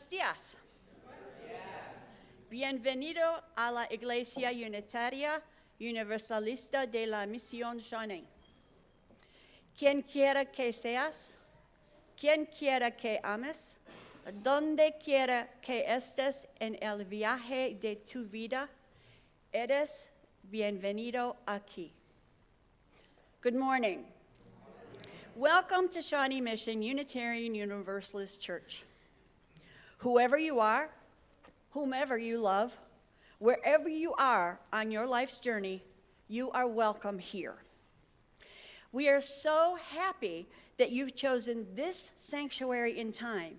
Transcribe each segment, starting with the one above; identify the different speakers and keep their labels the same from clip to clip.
Speaker 1: Buenos días. Bienvenido a la Iglesia Unitaria Universalista de la Misión Shawnee. Quien quiera que seas, quien quiera que ames, donde quiera que estés en el viaje de tu vida, eres bienvenido aquí. Good morning. Welcome to Shawnee Mission Unitarian Universalist Church. Whoever you are, whomever you love, wherever you are on your life's journey, you are welcome here. We are so happy that you've chosen this sanctuary in time,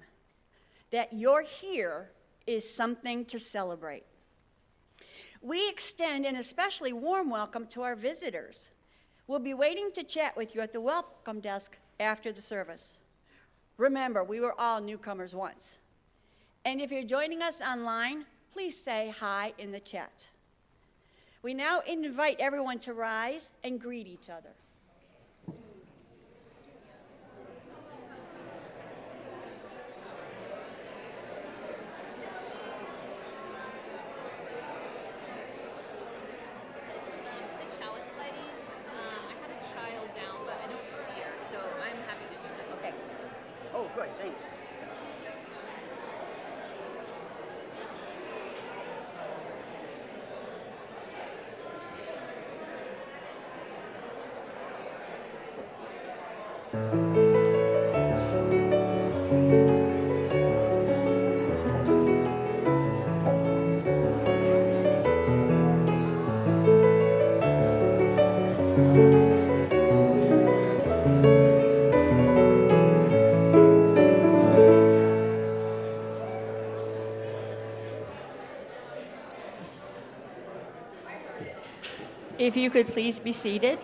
Speaker 1: that you're here is something to celebrate. We extend an especially warm welcome to our visitors. We'll be waiting to chat with you at the welcome desk after the service. Remember, we were all newcomers once. And if you're joining us online, please say hi in the chat. We now invite everyone to rise and greet each other. Good, thanks. If you could please be seated.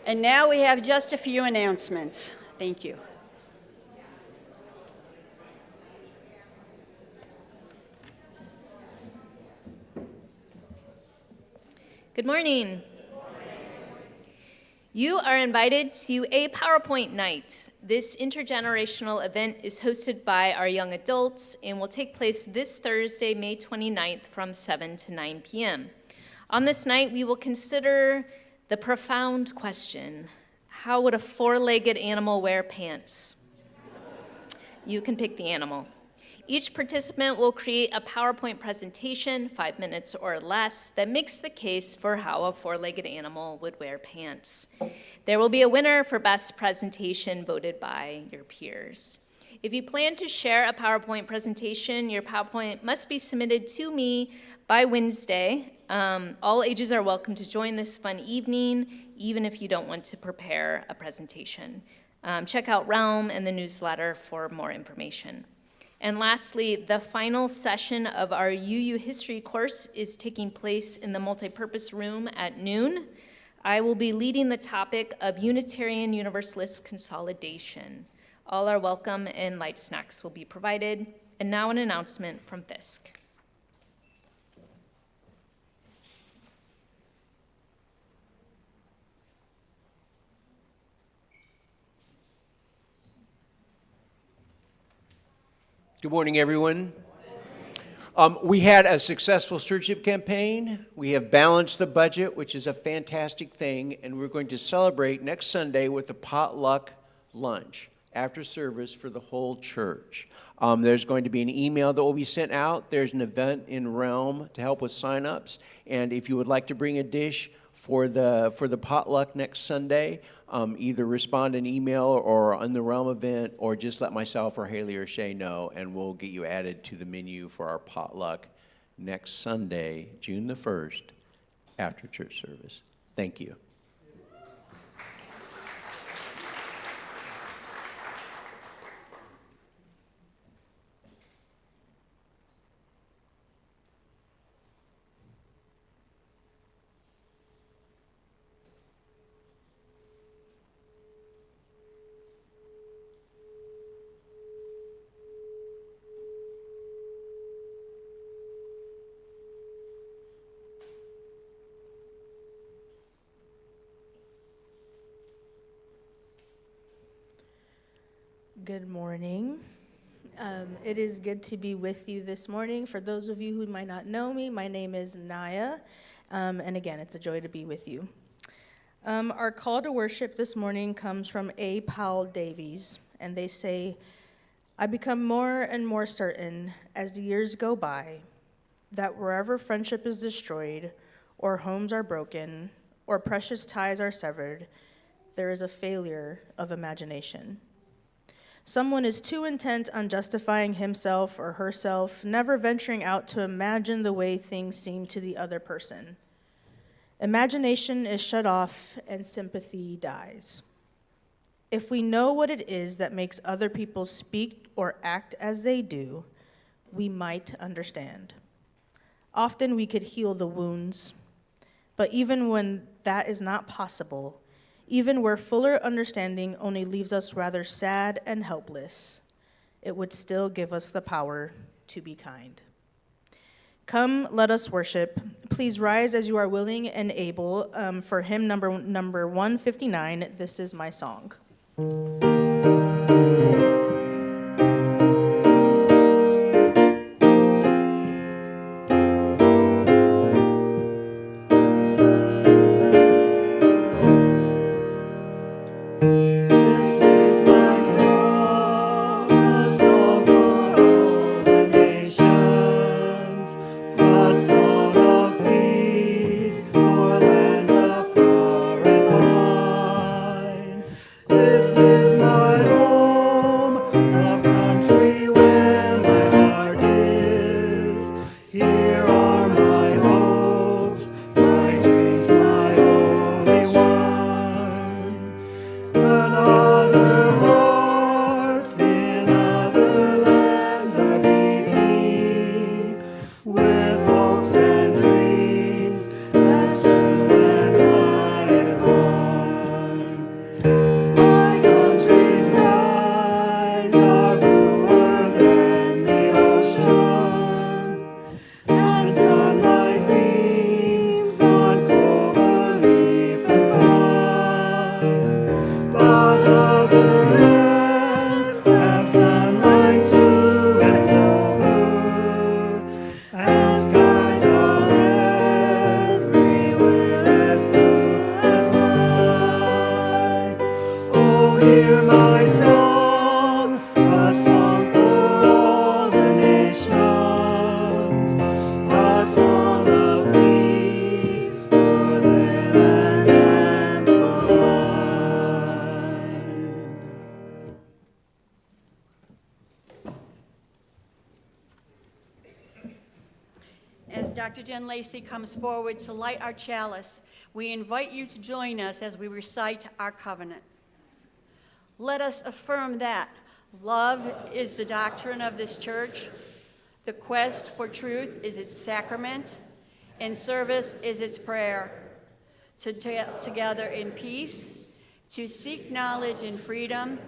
Speaker 1: And now we have just a few announcements. Thank you.
Speaker 2: Good morning. You are invited to a PowerPoint night. This intergenerational event is hosted by our young adults and will take place this Thursday, May 29th from 7 to 9 p.m. On this night, we will consider the profound question, how would a four-legged animal wear pants? You can pick the animal. Each participant will create a PowerPoint presentation, 5 minutes or less, that makes the case for how a four-legged animal would wear pants. There will be a winner for best presentation voted by your peers. If you plan to share a PowerPoint presentation, your PowerPoint must be submitted to me by Wednesday. All ages are welcome to join this fun evening, even if you don't want to prepare a presentation. Check out Realm and the newsletter for more information. And lastly, the final session of our UU History course is taking place in the multipurpose room at noon. I will be leading the topic of Unitarian Universalist consolidation. All are welcome and light snacks will be provided. And now an announcement from Fisk.
Speaker 3: Good morning, everyone. We had a successful stewardship campaign. We have balanced the budget, which is a fantastic thing, and we're going to celebrate next Sunday with a potluck lunch after service for the whole church. There's going to be an email that will be sent out. There's an event in Realm to help with signups, and if you would like to bring a dish for the potluck next Sunday, either respond an email or on the Realm event, or just let myself or Haley or Shay know, and we'll get you added to the menu for our potluck next Sunday, June the 1st, after church service. Thank you.
Speaker 4: Good morning. It is good to be with you this morning. For those of you who might not know me, my name is Naya, and again, it's a joy to be with you. Our call to worship this morning comes from A. Powell Davies, and they say, "I become more and more certain as the years go by that wherever friendship is destroyed, or homes are broken, or precious ties are severed, there is a failure of imagination. Someone is too intent on justifying himself or herself, never venturing out to imagine the way things seem to the other person. Imagination is shut off and sympathy dies. If we know what it is that makes other people speak or act as they do, we might understand. Often we could heal the wounds, but even when that is not possible, even where fuller understanding only leaves us rather sad and helpless, it would still give us the power to be kind." Come, let us worship. Please rise as you are willing and able for hymn number 159, "This Is My Song."
Speaker 1: As Dr. Jen Lacey comes forward to light our chalice, we invite you to join us as we recite our covenant. Let us affirm that love is the doctrine of this church, the quest for truth is its sacrament, and service is its prayer. To dwell together in peace, to seek knowledge in freedom,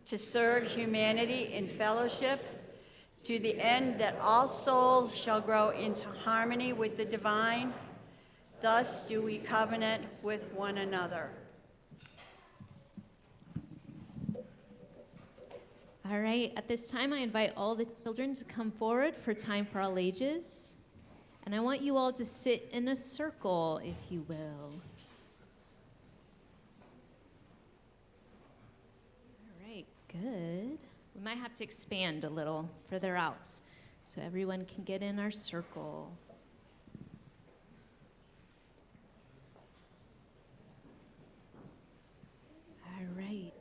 Speaker 1: to serve humanity in fellowship, to the end that all souls shall grow into harmony with the divine. Thus do we covenant with one another.
Speaker 2: All right, at this time, I invite all the children to come forward for Time for All Ages. And I want you all to sit in a circle, if you will. All right, good. We might have to expand a little further out so everyone can get in our circle. All right.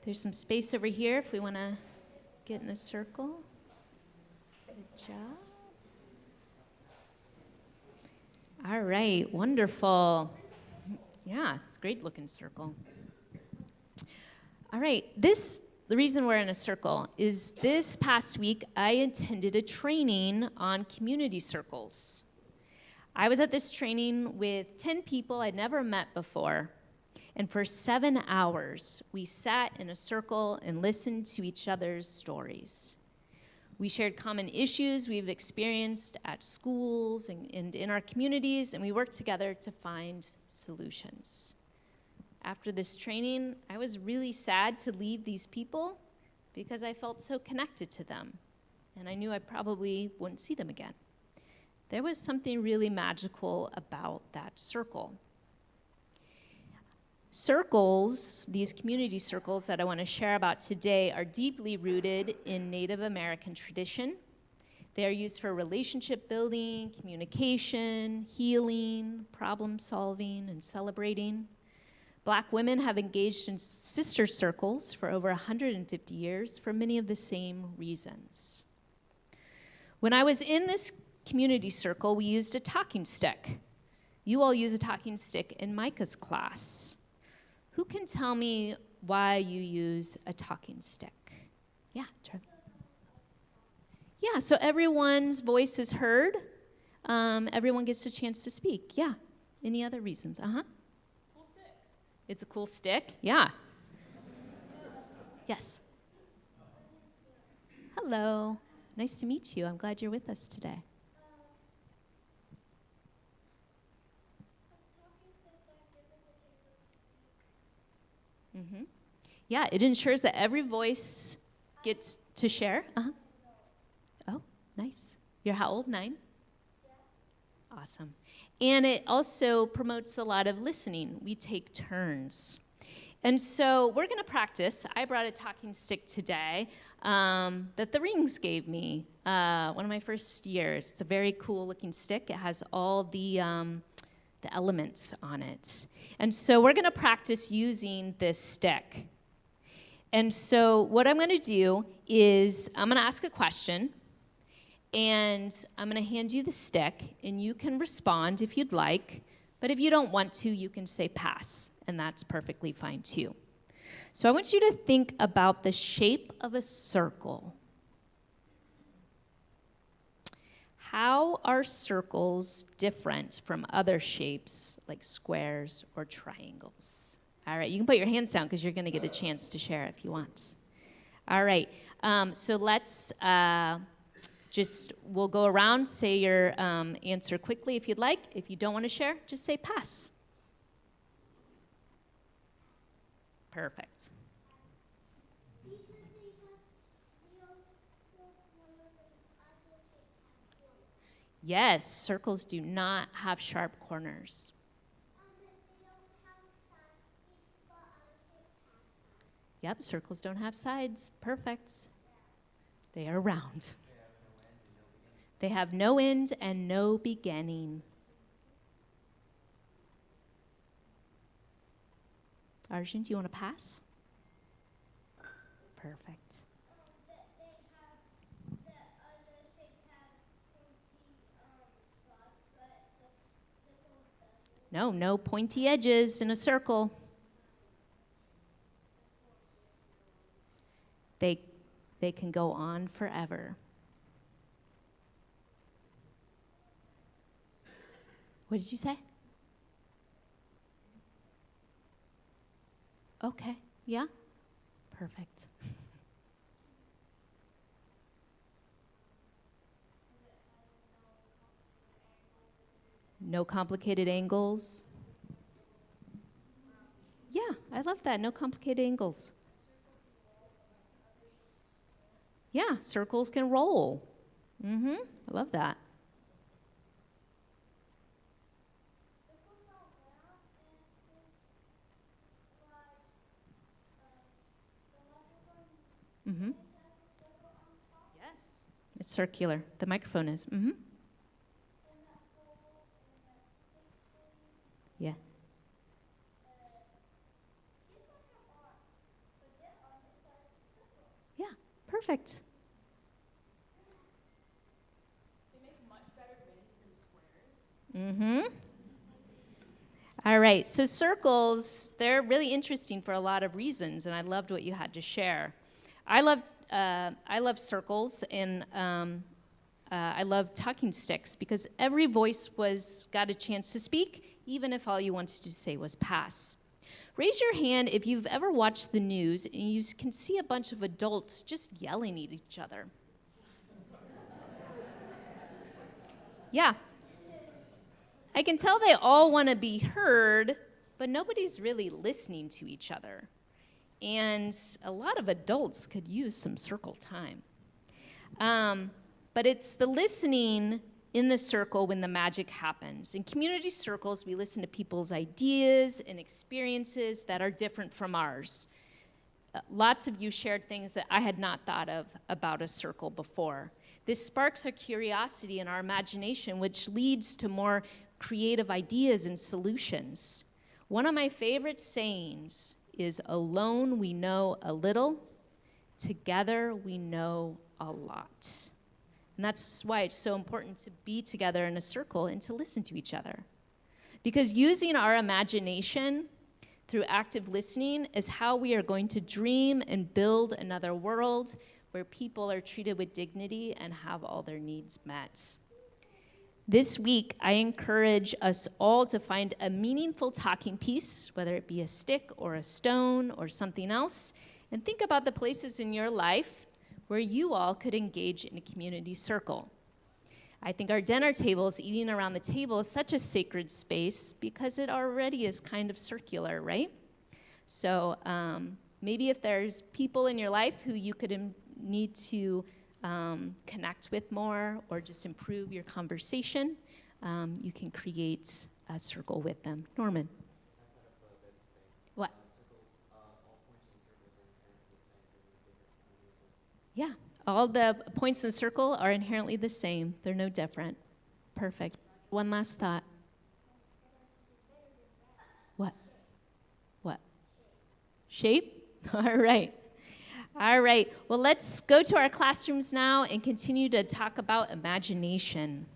Speaker 2: There's some space over here if we want to get in a circle. Good job. All right, wonderful. Yeah, it's a great looking circle. All right, the reason we're in a circle is this past week I attended a training on community circles. I was at this training with 10 people I'd never met before. And for 7 hours, we sat in a circle and listened to each other's stories. We shared common issues we've experienced at schools and in our communities, and we worked together to find solutions. after this training, I was really sad to leave these people because I felt so connected to them, and I knew I probably wouldn't see them again. There was something really magical about that circle. Circles, these community circles that I want to share about today, are deeply rooted in Native American tradition. They are used for relationship building, communication, healing, problem solving, and celebrating. Black women have engaged in sister circles for over 150 years for many of the same reasons. When I was in this community circle, we used a talking stick. You all use a talking stick in Micah's class. Who can tell me why you use a talking stick? Yeah, Charlie. Yeah, so everyone's voice is heard. Everyone gets a chance to speak. Yeah. Any other reasons? Cool stick. It's a cool stick? Yeah. Yes. Hello. Nice to meet you. I'm glad you're with us today. Mm-hmm. Yeah, it ensures that every voice gets to share. Oh, nice. You're how old? 9? Yeah. Awesome. And it also promotes a lot of listening. We take turns. And so we're going to practice. I brought a talking stick today that the Rings gave me one of my first years. It's a very cool looking stick. It has all the elements on it. And so we're going to practice using this stick. And so what I'm going to do is I'm going to ask a question, and I'm going to hand you the stick, and you can respond if you'd like. But if you don't want to, you can say pass, and that's perfectly fine too. So I want you to think about the shape of a circle. How are circles different from other shapes like squares or triangles? All right, you can put your hands down because you're going to get a chance to share if you want. All right, so let's we'll go around, say your answer quickly if you'd like. If you don't want to share, just say pass. Perfect. Yes, circles do not have sharp corners. Yep, circles don't have sides. Perfect. They are round. They have no end and no beginning. Arjun, do you want to pass? Perfect. No pointy edges in a circle. They can go on forever. What did you say? Okay, yeah? Perfect. No complicated angles. Yeah, I love that. No complicated angles. Yeah, circles can roll. I love that. Yes, it's circular. The microphone is. Yeah. Yeah, perfect. They make much better bends than squares. All right, so circles, they're really interesting for a lot of reasons, and I loved what you had to share. I love circles, and I love talking sticks because every voice got a chance to speak, even if all you wanted to say was pass. Raise your hand if you've ever watched the news and you can see a bunch of adults just yelling at each other. Yeah. I can tell they all want to be heard, but nobody's really listening to each other. And a lot of adults could use some circle time. But it's the listening in the circle when the magic happens. In community circles, we listen to people's ideas and experiences that are different from ours. Lots of you shared things that I had not thought of about a circle before. This sparks our curiosity and our imagination, which leads to more creative ideas and solutions. One of my favorite sayings is, alone we know a little, together we know a lot. And that's why it's so important to be together in a circle and to listen to each other. Because using our imagination through active listening is how we are going to dream and build another world where people are treated with dignity and have all their needs met. This week, I encourage us all to find a meaningful talking piece, whether it be a stick or a stone or something else, and think about the places in your life where you all could engage in a community circle. I think our dinner tables, eating around the table, is such a sacred space because it already is kind of circular, right? So maybe if there's people in your life who you could need to connect with more or just improve your conversation, you can create a circle with them. Norman. What? Yeah, all the points in the circle are inherently the same. They're no different. Perfect. One last thought. What? What? Shape? All right. All right. Well, let's go to our classrooms now and continue to talk about imagination.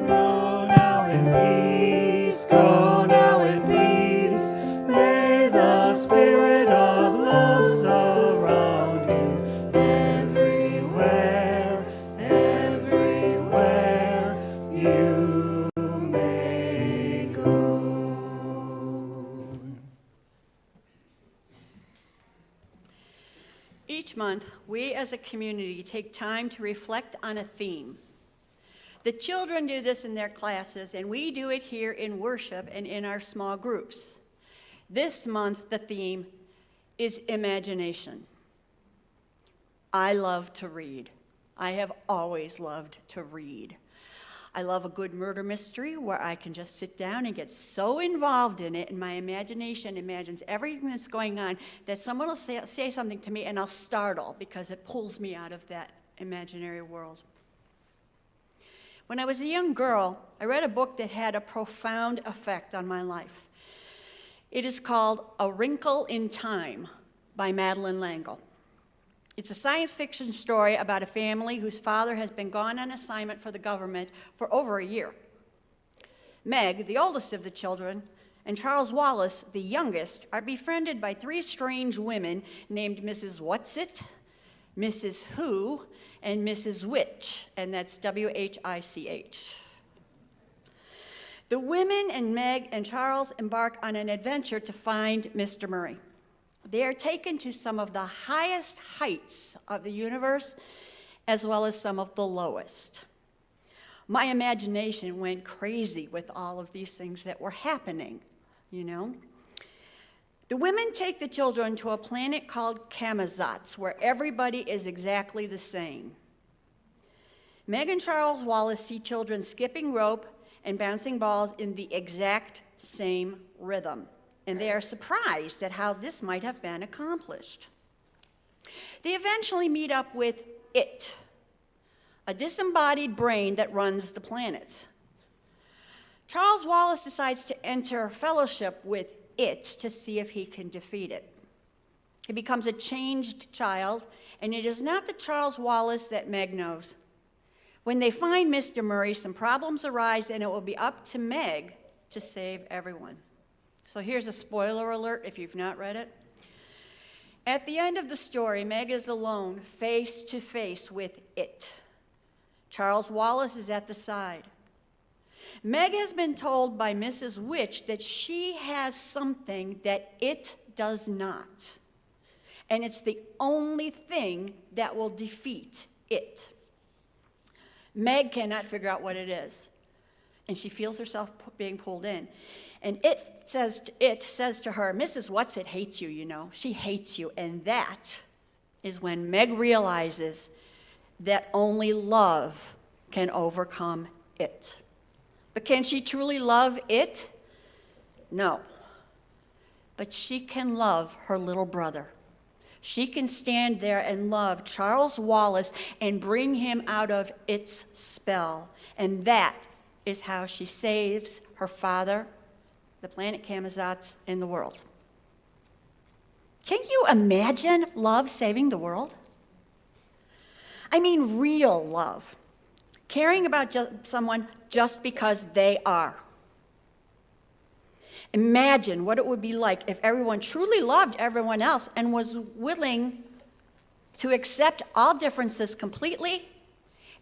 Speaker 5: Go now in peace, go now in peace. May the spirit of love surround you everywhere, everywhere you may go.
Speaker 1: Each month, we as a community take time to reflect on a theme. The children do this in their classes, and we do it here in worship and in our small groups. This month, the theme is imagination. I love to read. I have always loved to read. I love a good murder mystery where I can just sit down and get so involved in it, and my imagination imagines everything that's going on, that someone will say something to me and I'll startle because it pulls me out of that imaginary world. When I was a young girl, I read a book that had a profound effect on my life. It is called A Wrinkle in Time by Madeleine L'Engle. It's a science fiction story about a family whose father has been gone on assignment for the government for over a year. Meg, the oldest of the children, and Charles Wallace, the youngest, are befriended by three strange women named Mrs. Whatsit, Mrs. Who, and Mrs. Witch, and that's W-H-I-C-H. The women and Meg and Charles embark on an adventure to find Mr. Murray. They are taken to some of the highest heights of the universe, as well as some of the lowest. My imagination went crazy with all of these things that were happening, you know. The women take the children to a planet called Camazotz, where everybody is exactly the same. Meg and Charles Wallace see children skipping rope and bouncing balls in the exact same rhythm, and they are surprised at how this might have been accomplished. They eventually meet up with it, a disembodied brain that runs the planet. Charles Wallace decides to enter fellowship with it to see if he can defeat it. He becomes a changed child, and it is not the Charles Wallace that Meg knows. When they find Mr. Murray, some problems arise, and it will be up to Meg to save everyone. So here's a spoiler alert if you've not read it. At the end of the story, Meg is alone, face to face with it. Charles Wallace is at the side. Meg has been told by Mrs. Witch that she has something that it does not, and it's the only thing that will defeat it. Meg cannot figure out what it is, and she feels herself being pulled in. And it says to her, Mrs. What's-It hates you, you know. She hates you. And that is when Meg realizes that only love can overcome it. But can she truly love it? No. But she can love her little brother. She can stand there and love Charles Wallace and bring him out of its spell. And that is how she saves her father, the planet Camazotz, and the world. Can you imagine love saving the world? I mean real love. Caring about someone just because they are. Imagine what it would be like if everyone truly loved everyone else and was willing to accept all differences completely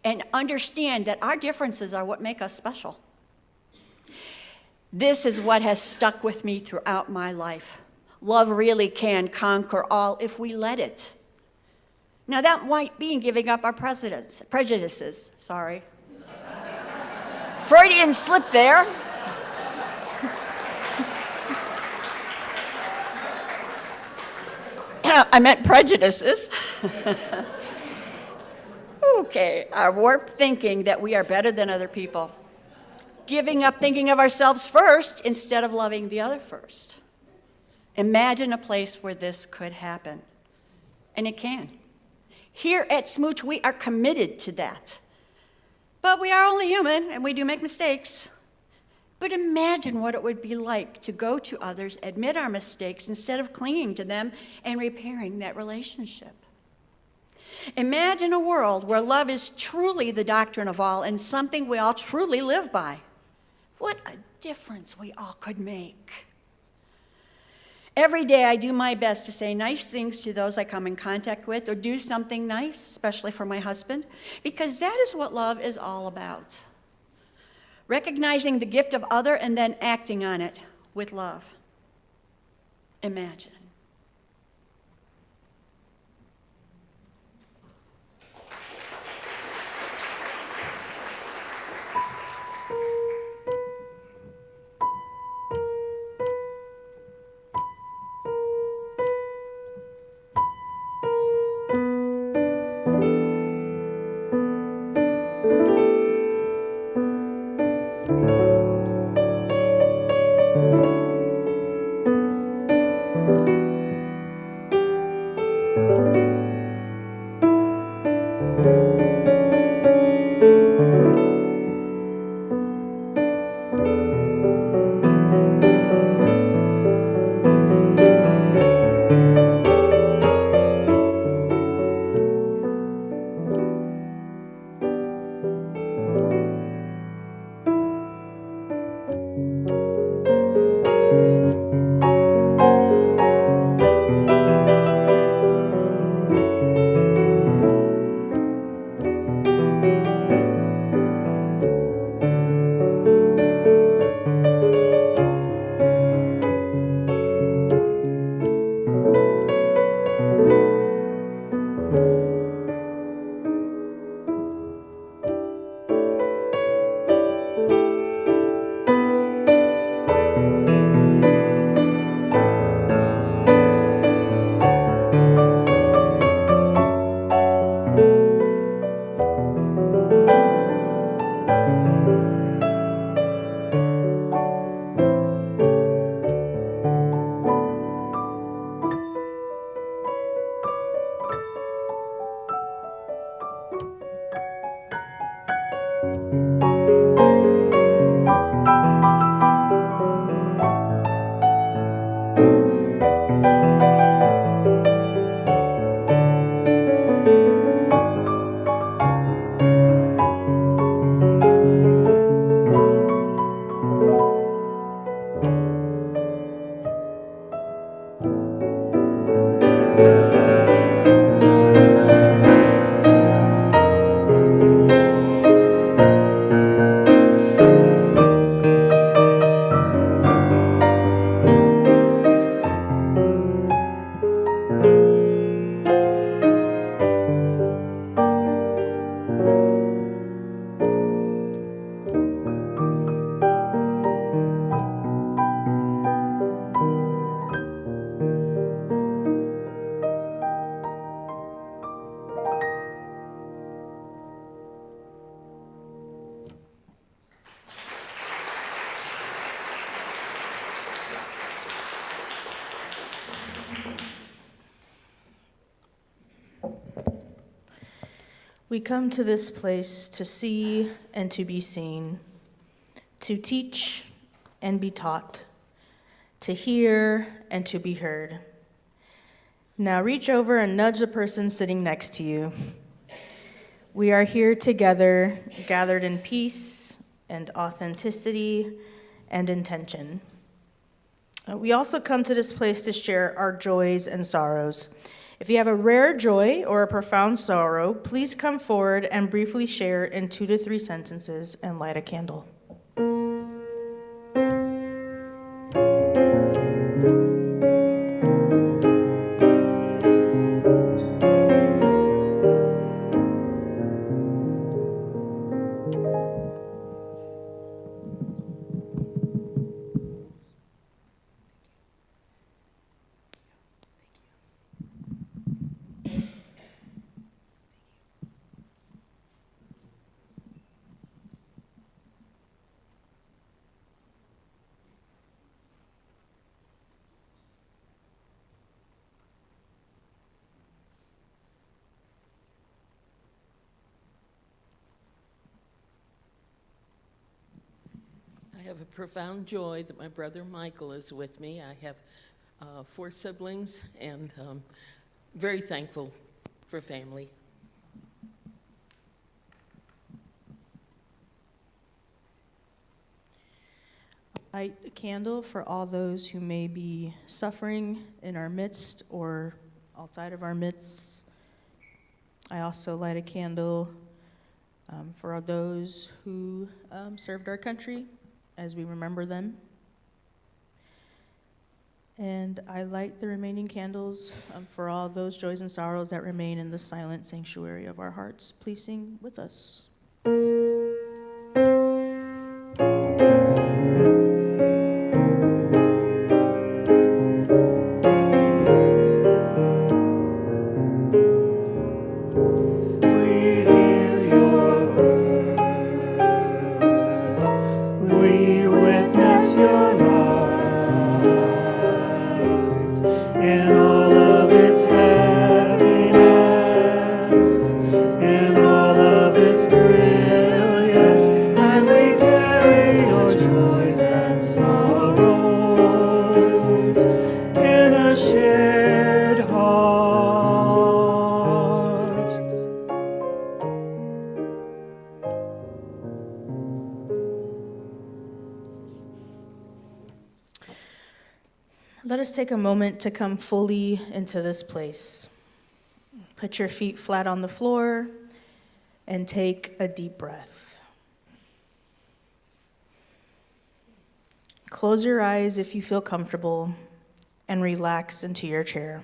Speaker 1: and understand that our differences are what make us special. This is what has stuck with me throughout my life. Love really can conquer all if we let it. Now that might be giving up our prejudices, sorry. Freudian slip there. I meant prejudices. Okay, our warped thinking that we are better than other people. Giving up thinking of ourselves first instead of loving the other first. Imagine a place where this could happen. And it can. Here at SMUUCh, we are committed to that. But we are only human, and we do make mistakes. But imagine what it would be like to go to others, admit our mistakes, instead of clinging to them and repairing that relationship. Imagine a world where love is truly the doctrine of all and something we all truly live by. What a difference we all could make. Every day I do my best to say nice things to those I come in contact with or do something nice, especially for my husband, because that is what love is all about. Recognizing the gift of other and then acting on it with love. Imagine.
Speaker 4: We come to this place to see and to be seen, to teach and be taught, to hear and to be heard. Now reach over and nudge the person sitting next to you. We are here together, gathered in peace and authenticity and intention. We also come to this place to share our joys and sorrows. If you have a rare joy or a profound sorrow, please come forward and briefly share in 2 to 3 sentences and light a candle.
Speaker 6: I have a profound joy that my brother Michael is with me. I have 4 siblings and very thankful for family.
Speaker 4: Light a candle for all those who may be suffering in our midst or outside of our midst. I also light a candle for those who served our country as we remember them. And I light the remaining candles for all those joys and sorrows that remain in the silent sanctuary of our hearts. Please sing with us. Let us take a moment to come fully into this place. Put your feet flat on the floor and take a deep breath. Close your eyes if you feel comfortable and relax into your chair.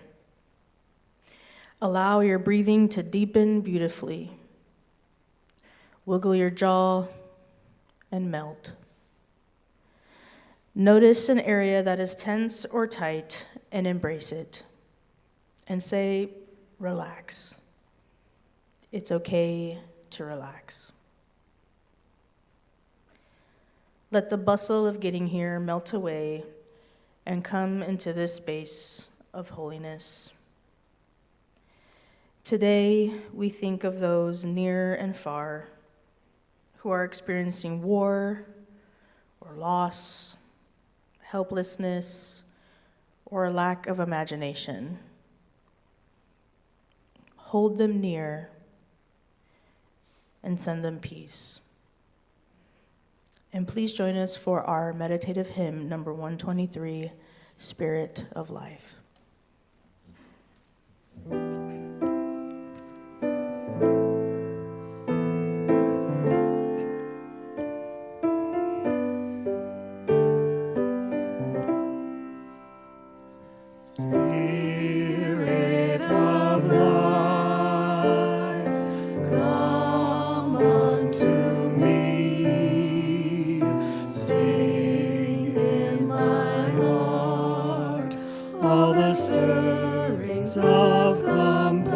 Speaker 4: Allow your breathing to deepen beautifully. Wiggle your jaw and melt. Notice an area that is tense or tight and embrace it. And say, relax. It's okay to relax. Let the bustle of getting here melt away and come into this space of holiness. Today, we think of those near and far who are experiencing war or loss, helplessness, or a lack of imagination. Hold them near and send them peace. And please join us for our meditative hymn, number 123, Spirit of Life.
Speaker 5: Spirit of life, come unto me. Sing in my heart all the stirrings of compassion.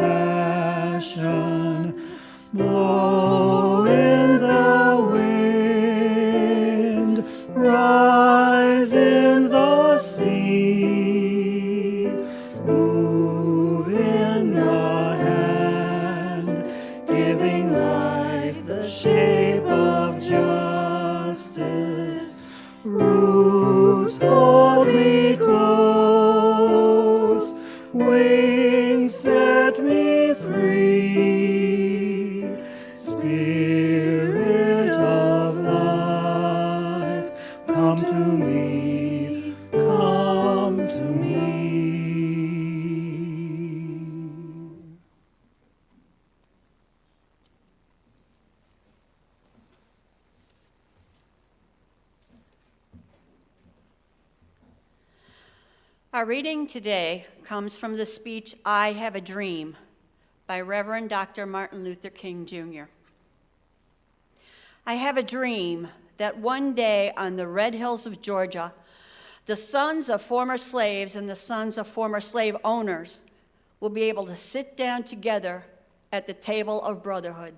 Speaker 5: Blow in the wind, rise in the sea. Move in the hand, giving justice. Roots hold me close, wings set me free. Spirit of life, come to me, come to me.
Speaker 1: Our reading today comes from the speech, I Have a Dream, by Reverend Dr. Martin Luther King, Jr. I have a dream that one day on the red hills of Georgia, the sons of former slaves and the sons of former slave owners will be able to sit down together at the table of brotherhood.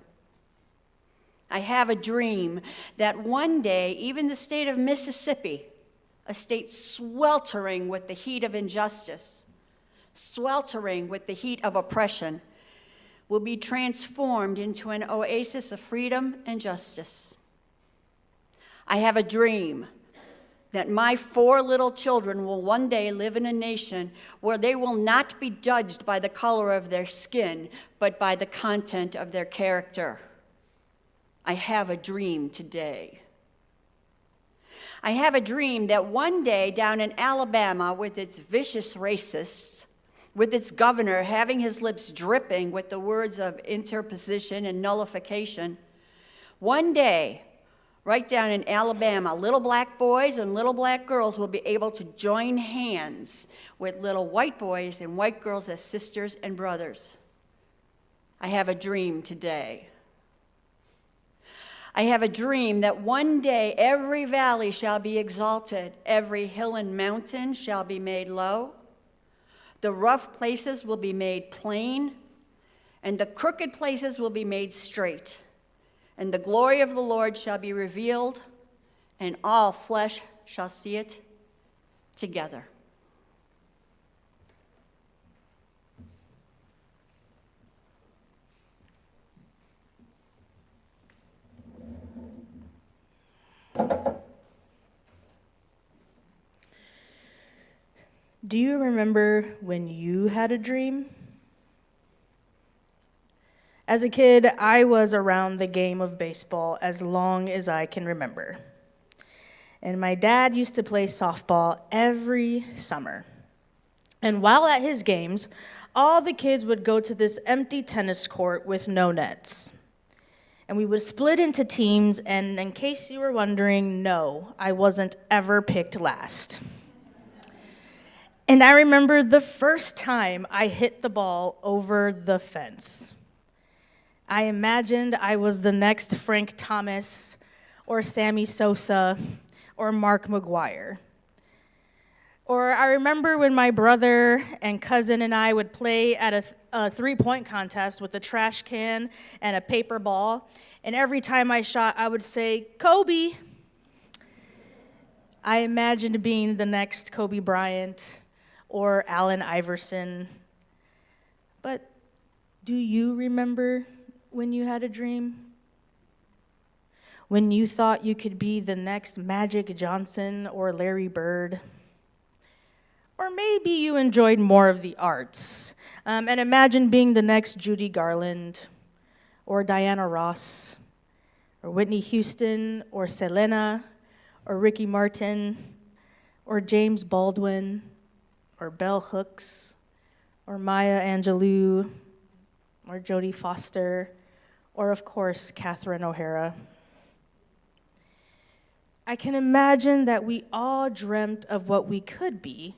Speaker 1: I have a dream that one day, even the state of Mississippi, a state sweltering with the heat of injustice, sweltering with the heat of oppression, will be transformed into an oasis of freedom and justice. I have a dream that my 4 little children will one day live in a nation where they will not be judged by the color of their skin, but by the content of their character. I have a dream today. I have a dream that one day down in Alabama, with its vicious racists, with its governor having his lips dripping with the words of interposition and nullification, one day, right down in Alabama, little black boys and little black girls will be able to join hands with little white boys and white girls as sisters and brothers. I have a dream today. I have a dream that one day every valley shall be exalted, every hill and mountain shall be made low, the rough places will be made plain, and the crooked places will be made straight, and the glory of the Lord shall be revealed, and all flesh shall see it together.
Speaker 4: Do you remember when you had a dream? As a kid, I was around the game of baseball as long as I can remember. And my dad used to play softball every summer. And while at his games, all the kids would go to this empty tennis court with no nets. And we would split into teams, and in case you were wondering, no, I wasn't ever picked last. And I remember the first time I hit the ball over the fence. I imagined I was the next Frank Thomas or Sammy Sosa or Mark McGuire. Or I remember when my brother and cousin and I would play at a three-point contest with a trash can and a paper ball, and every time I shot, I would say, Kobe. I imagined being the next Kobe Bryant or Allen Iverson. But do you remember when you had a dream? When you thought you could be the next Magic Johnson or Larry Bird? Or maybe you enjoyed more of the arts and imagine being the next Judy Garland or Diana Ross or Whitney Houston or Selena or Ricky Martin or James Baldwin or Bell Hooks or Maya Angelou or Jodie Foster or, of course, Catherine O'Hara. I can imagine that we all dreamt of what we could be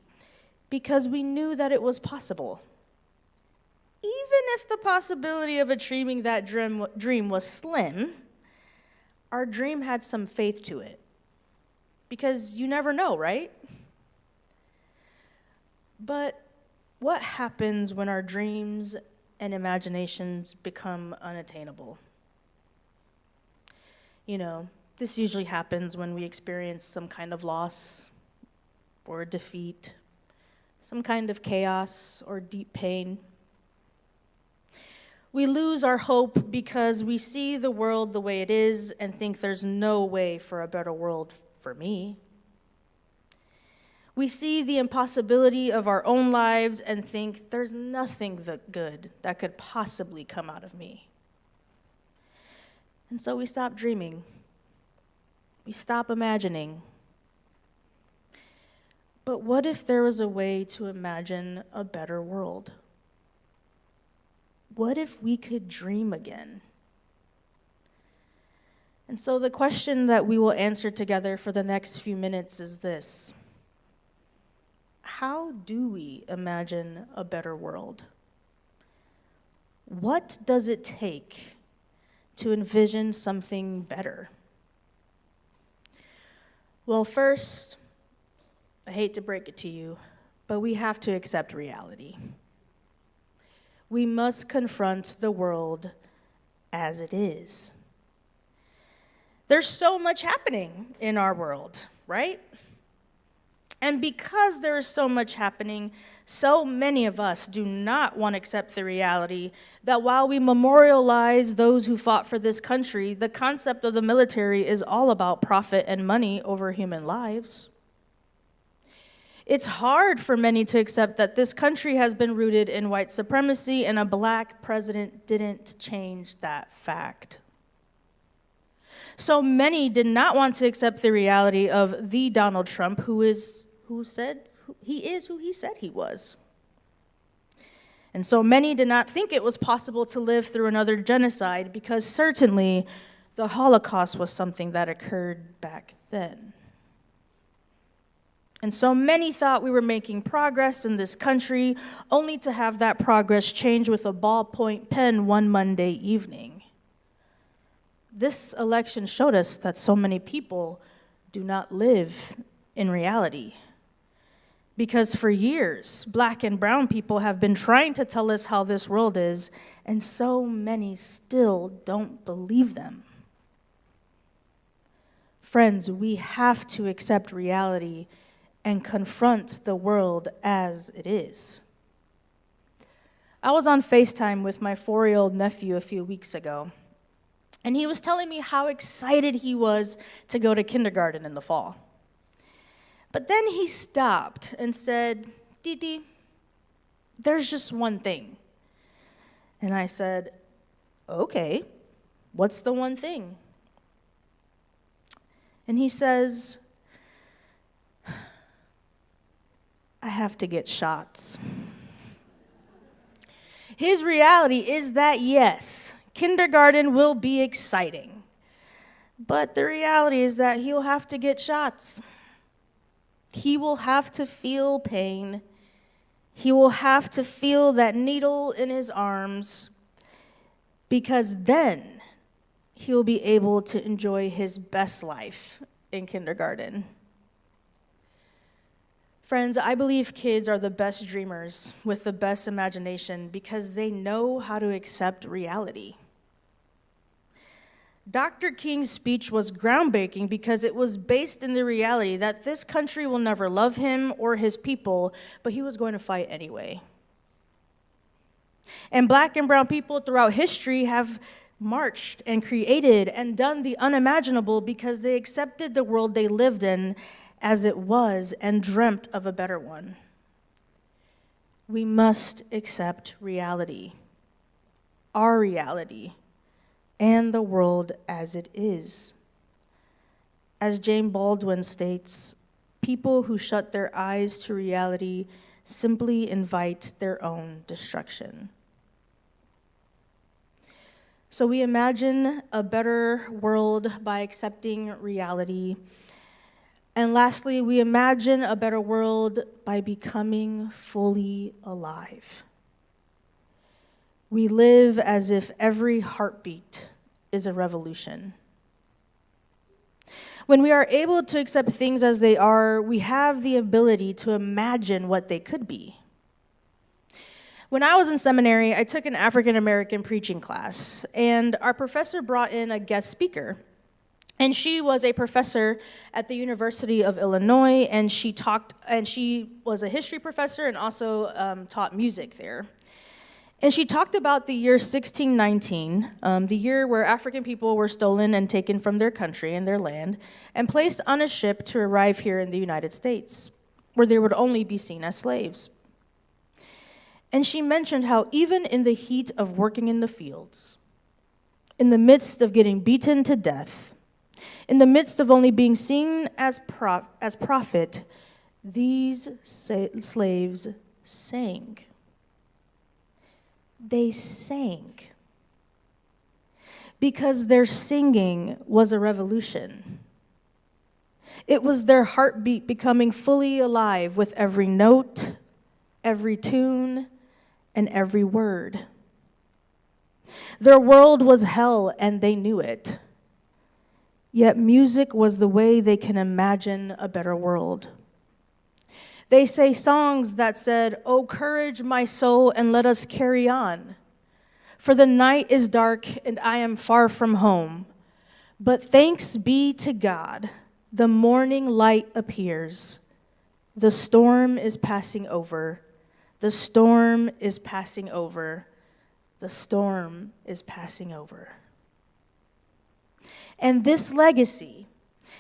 Speaker 4: because we knew that it was possible. Even if the possibility of achieving that dream was slim, our dream had some faith to it. Because you never know, right? But what happens when our dreams and imaginations become unattainable? You know, this usually happens when we experience some kind of loss or defeat, some kind of chaos or deep pain. We lose our hope because we see the world the way it is and think there's no way for a better world for me. We see the impossibility of our own lives and think there's nothing that good that could possibly come out of me. And so we stop dreaming. We stop imagining. But what if there was a way to imagine a better world? What if we could dream again? And so the question that we will answer together for the next few minutes is this: how do we imagine a better world? What does it take to envision something better? Well, first, I hate to break it to you, but we have to accept reality. We must confront the world as it is. There's so much happening in our world, right? And because there is so much happening, so many of us do not want to accept the reality that while we memorialize those who fought for this country, the concept of the military is all about profit and money over human lives. It's hard for many to accept that this country has been rooted in white supremacy, and a black president didn't change that fact. So many did not want to accept the reality of the Donald Trump, who he said he was. And so many did not think it was possible to live through another genocide, because certainly the Holocaust was something that occurred back then. And so many thought we were making progress in this country, only to have that progress change with a ballpoint pen one Monday evening. This election showed us that so many people do not live in reality. Because for years, black and brown people have been trying to tell us how this world is, and so many still don't believe them. Friends, we have to accept reality and confront the world as it is. I was on FaceTime with my 4-year-old nephew a few weeks ago, and he was telling me how excited he was to go to kindergarten in the fall. But then he stopped and said, "Didi, there's just one thing." And I said, "Okay, what's the one thing?" And he says, "I have to get shots." His reality is that, yes, kindergarten will be exciting, but the reality is that he'll have to get shots. He will have to feel pain. He will have to feel that needle in his arms, because then he'll be able to enjoy his best life in kindergarten. Friends, I believe kids are the best dreamers with the best imagination because they know how to accept reality. Dr. King's speech was groundbreaking because it was based in the reality that this country will never love him or his people, but he was going to fight anyway. And black and brown people throughout history have marched and created and done the unimaginable because they accepted the world they lived in as it was and dreamt of a better one. We must accept reality, our reality, and the world as it is. As James Baldwin states, people who shut their eyes to reality simply invite their own destruction. So we imagine a better world by accepting reality. And lastly, we imagine a better world by becoming fully alive. We live as if every heartbeat is a revolution. When we are able to accept things as they are, we have the ability to imagine what they could be. When I was in seminary, I took an African American preaching class, and our professor brought in a guest speaker. And she was a professor at the University of Illinois, and she was a history professor and also taught music there. And she talked about the year 1619, the year where African people were stolen and taken from their country and their land and placed on a ship to arrive here in the United States, where they would only be seen as slaves. And she mentioned how even in the heat of working in the fields, in the midst of getting beaten to death, in the midst of only being seen as prophet, these slaves sang. They sang because their singing was a revolution. It was their heartbeat becoming fully alive with every note, every tune, and every word. Their world was hell and they knew it. Yet music was the way they can imagine a better world. They say songs that said, "Oh, courage, my soul, and let us carry on. For the night is dark and I am far from home. But thanks be to God, the morning light appears. The storm is passing over. The storm is passing over. The storm is passing over." And this legacy,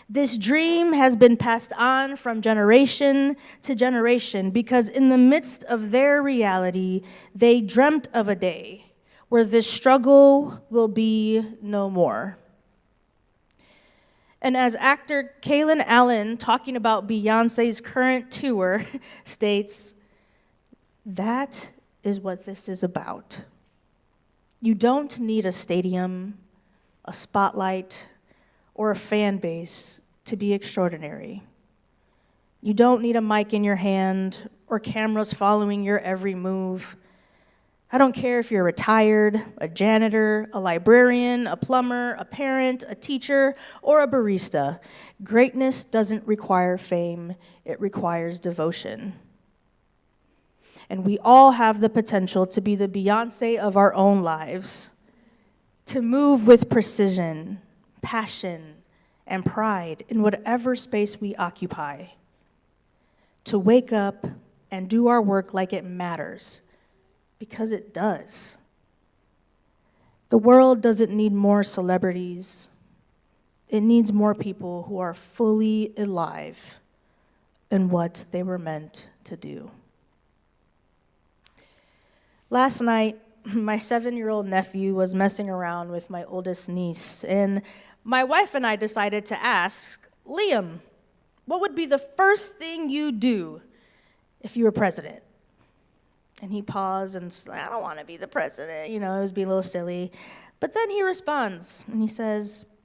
Speaker 4: this dream has been passed on from generation to generation because in the midst of their reality, they dreamt of a day where this struggle will be no more. And as actor Kaylin Allen, talking about Beyonce's current tour, states, that is what this is about. You don't need a stadium, a spotlight, or a fan base to be extraordinary. You don't need a mic in your hand or cameras following your every move. I don't care if you're retired, a janitor, a librarian, a plumber, a parent, a teacher, or a barista. Greatness doesn't require fame, it requires devotion. And we all have the potential to be the Beyonce of our own lives, to move with precision, passion, and pride in whatever space we occupy, to wake up and do our work like it matters, because it does. The world doesn't need more celebrities. It needs more people who are fully alive in what they were meant to do. Last night, my 7-year-old nephew was messing around with my oldest niece, and my wife and I decided to ask, "Liam, what would be the first thing you do if you were president?" And he paused and said, "I don't want to be the president." It was being a little silly. But then he responds, and he says,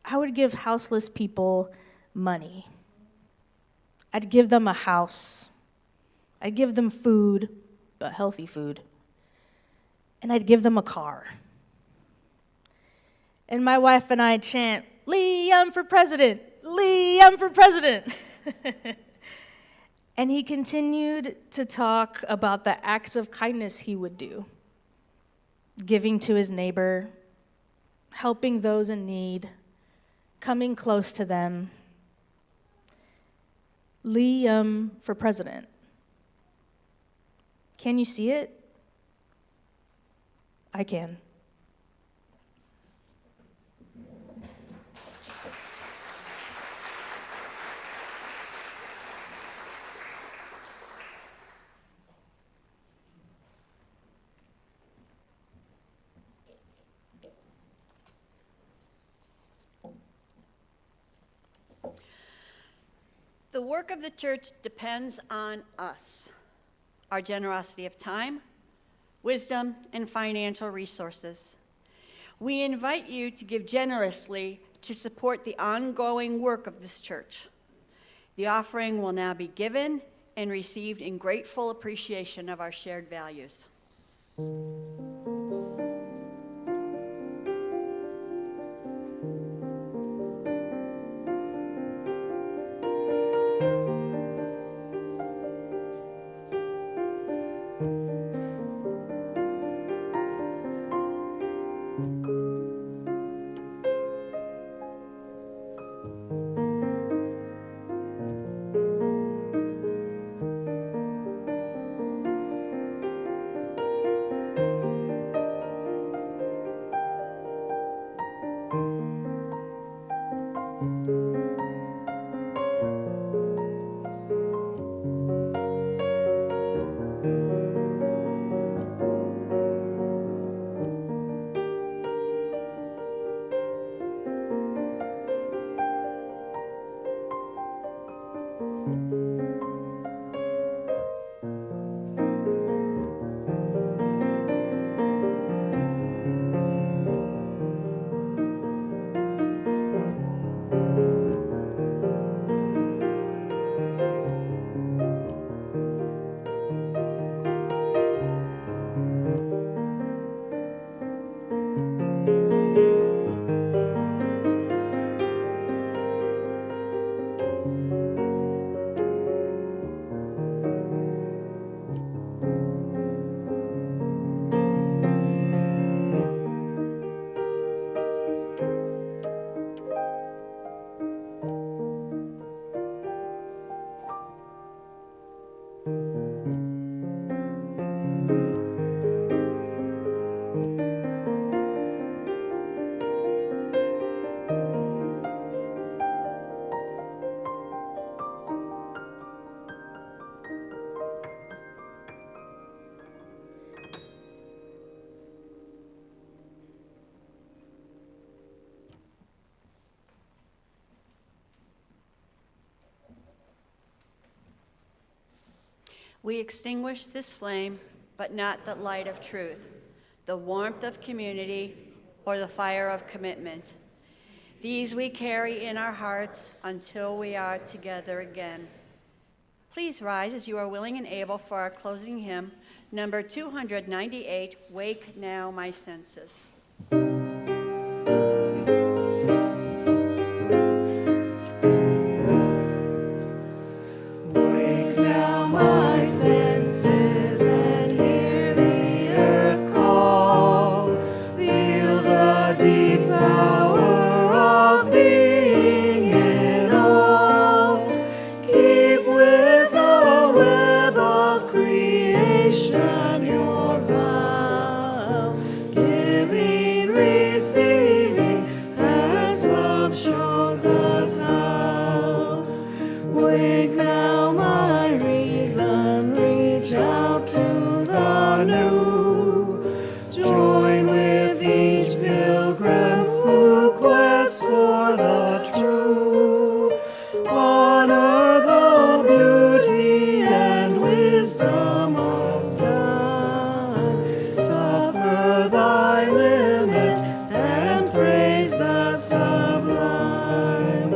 Speaker 4: "I would give houseless people money. I'd give them a house. I'd give them food, but healthy food. And I'd give them a car." And my wife and I chant, "Liam for president, Liam for president." And he continued to talk about the acts of kindness he would do, giving to his neighbor, helping those in need, coming close to them. Liam for president. Can you see it? I can.
Speaker 1: The work of the church depends on us, our generosity of time, wisdom, and financial resources. We invite you to give generously to support the ongoing work of this church. The offering will now be given and received in grateful appreciation of our shared values. We extinguish this flame, but not the light of truth, the warmth of community, or the fire of commitment. These we carry in our hearts until we are together again. Please rise as you are willing and able for our closing hymn, number 298, Wake Now My Senses.
Speaker 5: Wake now my senses and hear the earth call. Feel the deep power of being in all. Keep with the web of creation your vow. Giving, receiving, as love shows us how. Wake now my reason, reach out to the new. Join with each pilgrim who quests for the true. Honor the beauty and wisdom of time. Suffer thy limit and praise the sublime.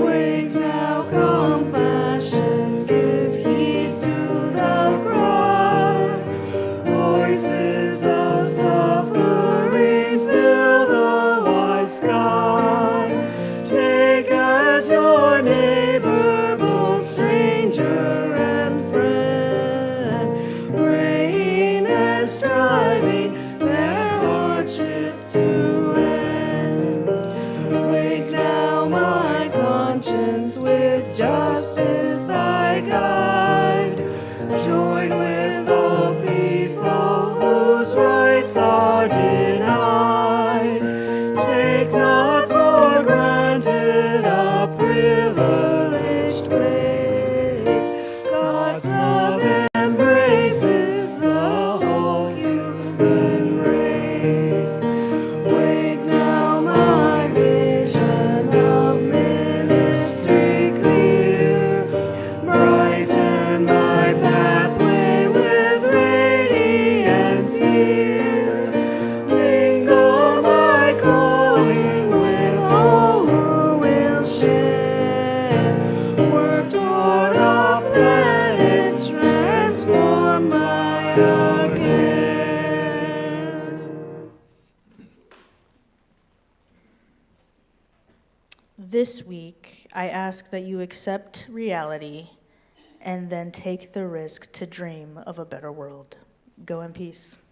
Speaker 5: Wake now, compassion, give heed to the cry. Voices of suffering fill the wide sky. Take as your neighbor both stranger and friend, praying and striving their hardship to end. Wake now my conscience, with justice thy guide. Join with all people whose rights are denied. Take not for granted a privileged place. God's love embraces the whole human race. Wake now my vision of ministry clear. Brighten my pathway with radiance here. Mingle my calling with all who will share. Work toward a planet transformed by our care.
Speaker 4: This week, I ask that you accept reality and then take the risk to dream of a better world. Go in peace.